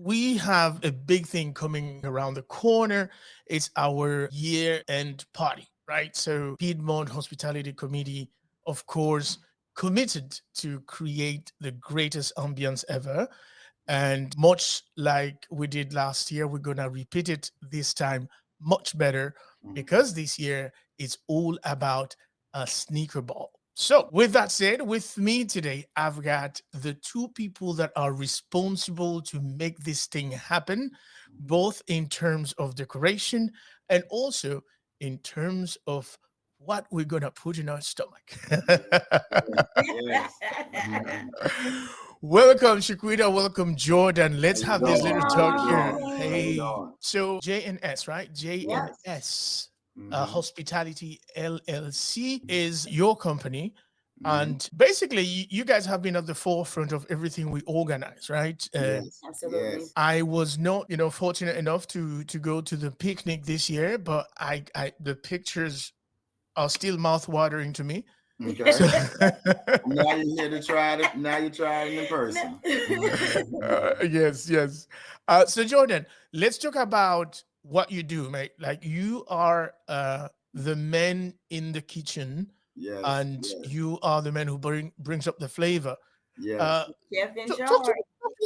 we have a big thing coming around the corner. It's our year-end party, right? So Piedmont Hospitality Committee, of course, committed to create the greatest ambience ever. And much like we did last year, we're going to repeat it this time much better because this year is all about a sneaker ball. So, with that said, with me today, I've got the two people that are responsible to make this thing happen, both in terms of decoration and also in terms of what we're going to put in our stomach. Yes. Welcome, Shaquita. Welcome, Jordan. How Let's you have this doing? little How talk you here. doing? How you Hey, doing? so J&S, right? Yes. J&S Mm-hmm. Hospitality LLC is your company. Mm-hmm. And basically, you guys have been at the forefront of everything we organize, right? Yes. Absolutely. Yes. I was not, fortunate enough to go to the picnic this year, but I the pictures are still mouth-watering to me. Okay. So, Now you're here to try it. Now you try it in person. yes, yes. So Jordan, let's talk about what you do, mate. Like you are the man in the kitchen, Yes. and Yes. you are the man who brings up the flavor. Yes. Uh, Chef in talk to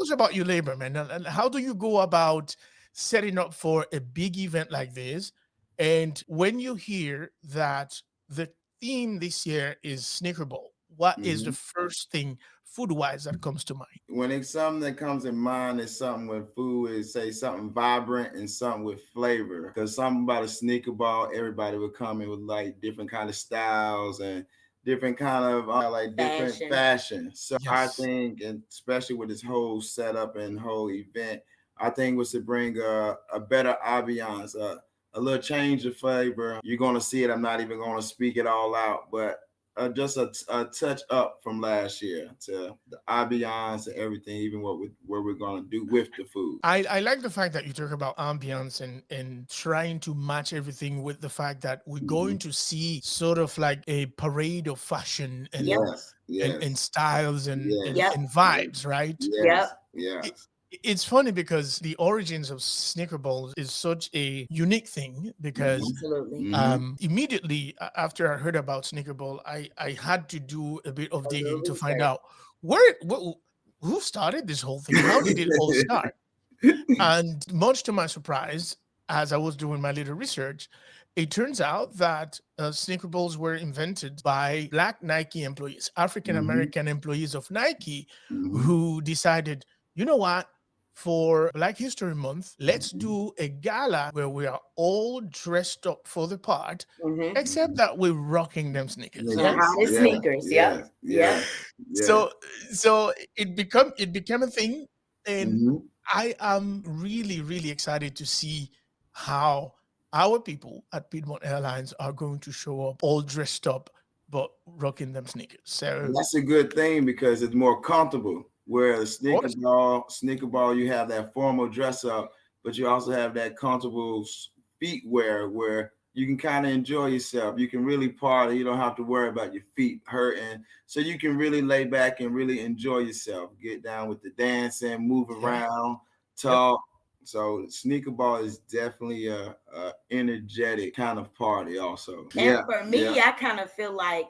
us about your labor, man, and how do you go about setting up for a big event like this? And when you hear that the theme this year is Snicker Bowl, what is the Mm-hmm. first thing food-wise that comes to mind? When it's something that comes in mind, is something with food, is say something vibrant and something with flavor. Because something about a sneaker ball, everybody would come in with like different kind of styles and different kind of like different fashion. So I Yes. think, and especially with this whole setup and whole event, I think was to bring a better ambiance, a little change of flavor. You're gonna see it. I'm not even gonna speak it all out, but just a touch up from last year to the ambiance and everything, even what we're gonna do with the food. I like the fact that you talk about ambience and trying to match everything with the fact that we're going Mhm. to see sort of like a parade of fashion Yep. Yes, and yes, styles Yep. and vibes, right? Yep. yes, It, yes. it's funny because the origins of sneaker balls is such a unique thing because Mm-hmm. Absolutely. Mm-hmm. immediately after I heard about sneaker ball, I had to do a bit of A little digging to find research. out who started this whole thing. How did it all start? And much to my surprise, as I was doing my little research, it turns out that sneaker balls were invented by Black Nike employees, African Mm-hmm. American employees of Nike, Mm-hmm. who decided, you know what? For Black History Month, let's Mm-hmm. do a gala where we are all dressed up for the part, Mm-hmm. except that we're rocking them sneakers. The Sneakers. hottest Yeah, sneakers. Yep. yes, Yep. yes, yes. So it became a thing, and Mm-hmm. I am really, really excited to see how our people at Piedmont Airlines are going to show up all dressed up, but rocking them sneakers. So, And that's a good thing because it's more comfortable. Where a of course, sneaker ball, you have that formal dress up, but you also have that comfortable feet wear where you can kind of enjoy yourself. You can really party. You don't have to worry about your feet hurting. So you can really lay back and really enjoy yourself. Get down with the dancing, move yeah, around, yep. talk. So sneaker ball is definitely a energetic kind of party also. And Yeah, for yeah. me, I kind of feel like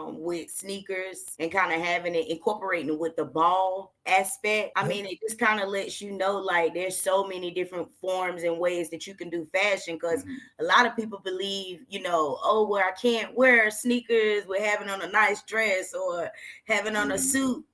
with sneakers and kind of having it incorporating it with the ball aspect. I Yep. mean, it just kind of lets you know like there's so many different forms and ways that you can do fashion because Mhm. a lot of people believe, oh, well, I can't wear sneakers with having on a nice dress or having on a Mhm. suit.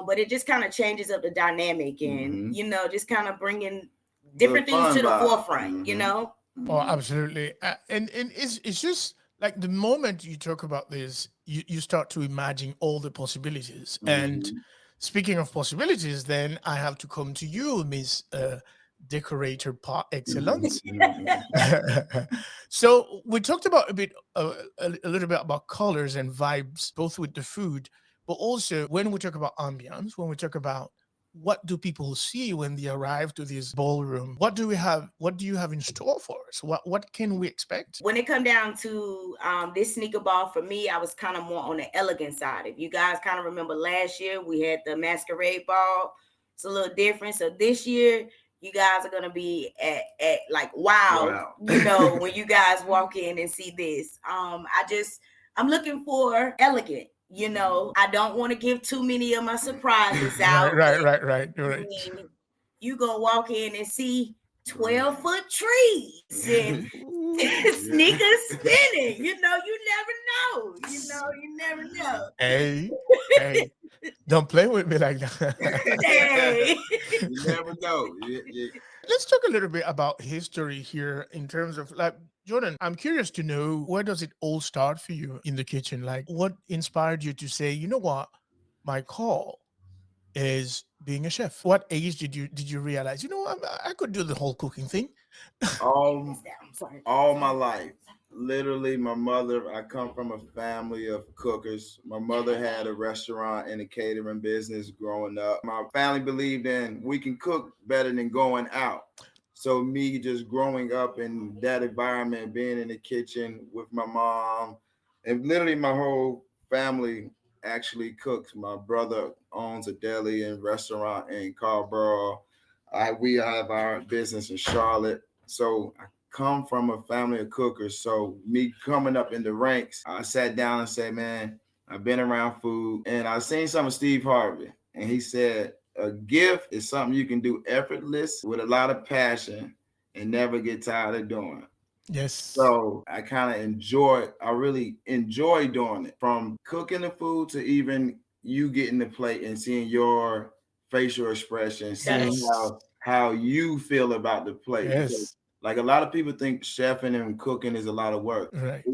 But it just kind of changes up the dynamic and, Mhm. just kind of bringing The different things fun to the vibe. forefront. Oh, Mhm. absolutely. And it's just like the moment you talk about this, you start to imagine all the possibilities. And Mhm. speaking of possibilities, then I have to come to you, Miss Decorator par excellence. Mhm. So we talked about a little bit about colors and vibes, both with the food, but also when we talk about ambience, when we talk about what do people see when they arrive to this ballroom, what do we have, what do you have in store for us, what can we expect? When it come down to this sneaker ball, for me, I was kind of more on the elegant side. If you guys kind of remember last year, we had the masquerade ball It's a little different. So this year, you guys are gonna be at like wow. You know, when you guys walk in and see this. I'm looking for elegant. You know, I don't want to give too many of my surprises out. Right. I mean, you gonna walk in and see 12-foot trees and sneakers spinning. You know, you never know. You never know. Hey, don't play with me like that. Hey. You never know. Let's talk a little bit about history here in terms of like Jordan. I'm curious to know, where does it all start for you in the kitchen? Like, what inspired you to say, you know what, my call is being a chef? What age did you realize, you know, I could do the whole cooking thing? All my life. Literally, my mother, I come from a family of cookers. My mother had a restaurant and a catering business growing up. My family believed in we can cook better than going out. So me just growing up in that environment, being in the kitchen with my mom, and literally my whole family actually cooks. My brother owns a deli and restaurant in Carlsboro. We have our business in Charlotte. So I come from a family of cookers. So me coming up in the ranks, I sat down and said, man, I've been around food, and I seen some of Steve Harvey, and he said, a gift is something you can do effortless with a lot of passion and never get tired of doing. Yes. So I really enjoy doing it, from cooking the food to even you getting the plate and seeing your facial expression, seeing how you feel about the plate. Yes. Because, like, a lot of people think chefing and cooking is a lot of work. Right.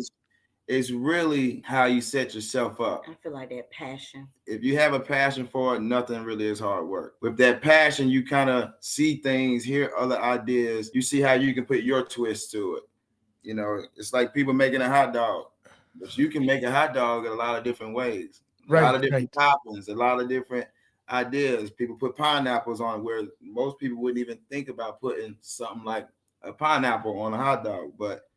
It's really how you set yourself up. I feel like that passion. If you have a passion for it, nothing really is hard work. With that passion, you kind of see things, hear other ideas. You see how you can put your twist to it. You know, it's like people making a hot dog, but you can make a hot dog in a lot of different ways. A lot of different toppings, a lot of different ideas. People put pineapples on it, where most people wouldn't even think about putting something like a pineapple on a hot dog, but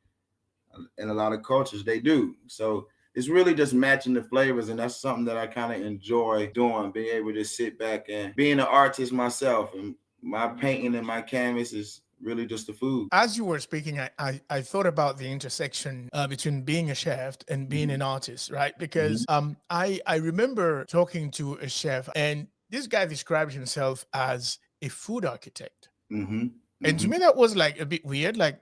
in a lot of cultures they do. So it's really just matching the flavors, and that's something that I kind of enjoy doing, being able to sit back and being an artist myself, and my painting and my canvas is really just the food. As you were speaking, I thought about the intersection between being a chef and being an artist, right? Because I remember talking to a chef, and this guy described himself as a food architect. And to me, that was like a bit weird. Like,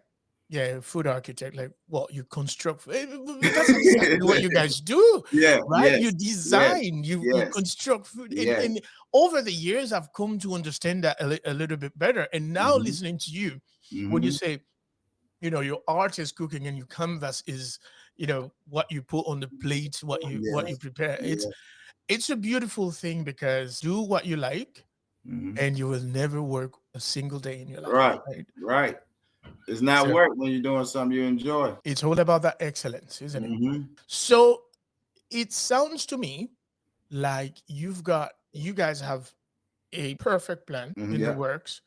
yeah, food architect, like what, you construct? That's exactly what you guys do, right? You design, you construct food. And over the years, I've come to understand that a little bit better. And now listening to you, when you say, you know, your art is cooking and your canvas is, you know, what you put on the plate, what you prepare. It's a beautiful thing, because do what you like, and you will never work a single day in your life. Right. It's not work when you're doing something you enjoy. It's all about that excellence, isn't it? So it sounds to me like you guys have a perfect plan in the works.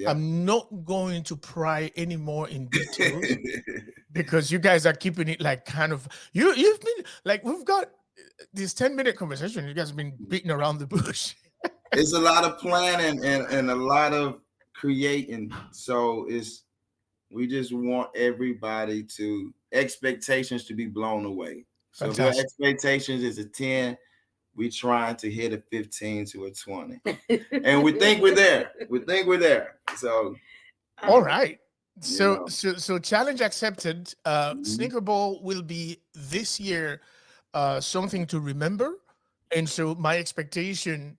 I'm not going to pry any more in details because you guys are keeping it like kind of, you've been like, we've got this 10-minute conversation. You guys have been beating around the bush. It's a lot of planning and a lot of creating. So we just want everybody expectations to be blown away. So if your expectations is a 10, we trying to hit a 15 to a 20. And we think we're there. So all right. So challenge accepted. Sneaker Bowl will be this year something to remember. And so my expectation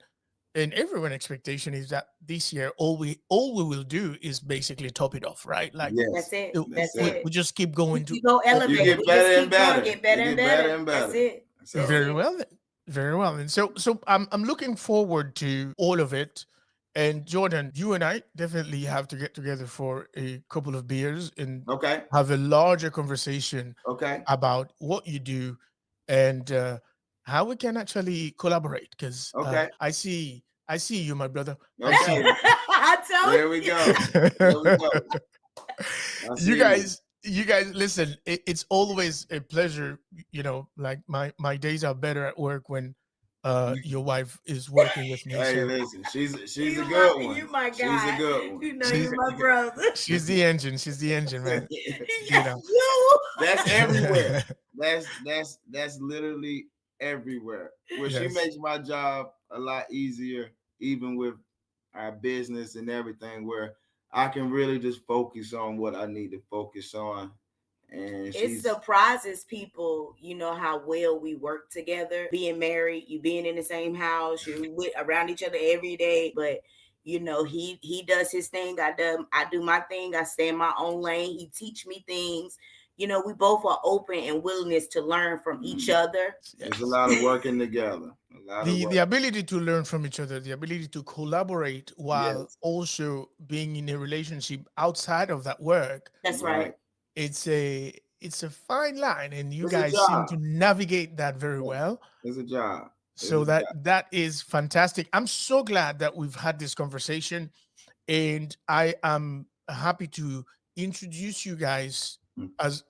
and everyone's expectation is that this year all we will do is basically top it off, right? Like that's it. We just keep going to go elevate. You get better and better. Get better and better. That's it. Very well then. Very well. And so I'm looking forward to all of it. And Jordan, you and I definitely have to get together for a couple of beers and have a larger conversation about what you do and how we can actually collaborate. Because I see you, my brother. I told There we go. There we go. You guys, listen, it's always a pleasure. You know, like my days are better at work when your wife is working with me. Hey, So listen, she's a good one. You my guy. She's a good one. You know, She's- you're my brother. she's the engine. She's the engine, man. You know. That's everywhere. That's literally everywhere. Where she Yes. makes my job a lot easier, even with our business and everything, where I can really just focus on what I need to focus on. And It surprises people, you know, how well we work together. Being married, you being in the same house, you're around each other every day. But you know, he does his thing. I do my thing. I stay in my own lane. He teach me things. You know, we both are open and willingness to learn from each other. There's a lot of working together. The ability to learn from each other, the ability to collaborate while also being in a relationship outside of that work. That's right. It's a fine line, and you guys seem to navigate that very well. It's a job. So that is fantastic. I'm so glad that we've had this conversation, and I am happy to introduce you guys as,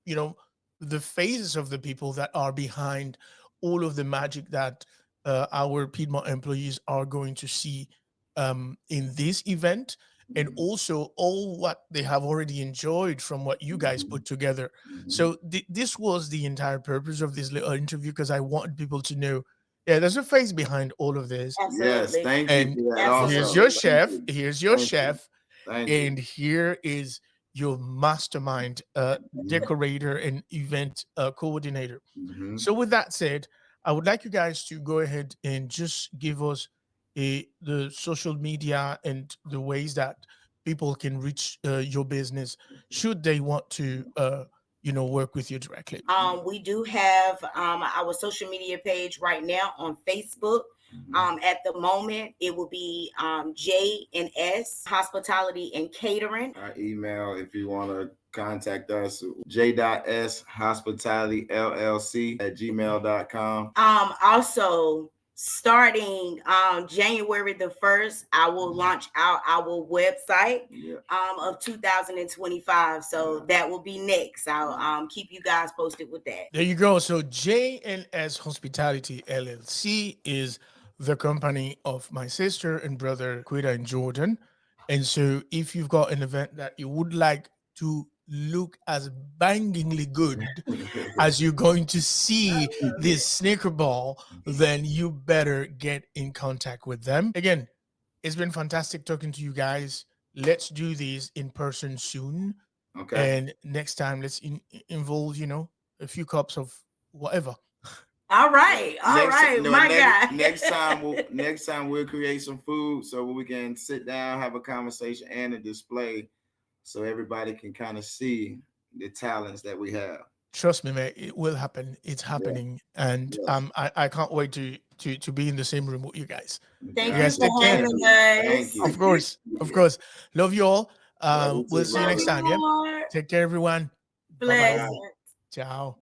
you know, the faces of the people that are behind all of the magic that our Piedmont employees are going to see in this event, and also all what they have already enjoyed from what you guys put together. So this was the entire purpose of this little interview, because I want people to know, yeah, there's a face behind all of this. Yes, thank and you for that. Also, here's your chef. Here's your Thank chef. Thank and here is your mastermind decorator and event coordinator. So with that said, I would like you guys to go ahead and just give us the social media and the ways that people can reach your business should they want to work with you directly. We do have our social media page right now on Facebook. At the moment, it will be J&S Hospitality and Catering. Our email, if you want to contact us, j.s.hospitalityllc@gmail.com. Also, starting January the 1st, I will launch our website of 2025. So that will be next. I'll keep you guys posted with that. There you go. So J&S Hospitality LLC is the company of my sister and brother Shaquita and Jordan. And so if you've got an event that you would like to look as bangingly good as you're going to see this sneaker ball, then you better get in contact with them. Again, it's been fantastic talking to you guys. Let's do this in person soon. Okay. And next time, let's involve, a few cups of whatever. All right. Next time we'll create some food so we can sit down, have a conversation and a display, so everybody can kind of see the talents that we have. Trust me, man, it will happen. It's happening, and I can't wait to be in the same room with you guys. Thank you for having us. Thank you. Of course. Love you all. We'll see you next time. Yeah. Take care, everyone. Bless. Ciao.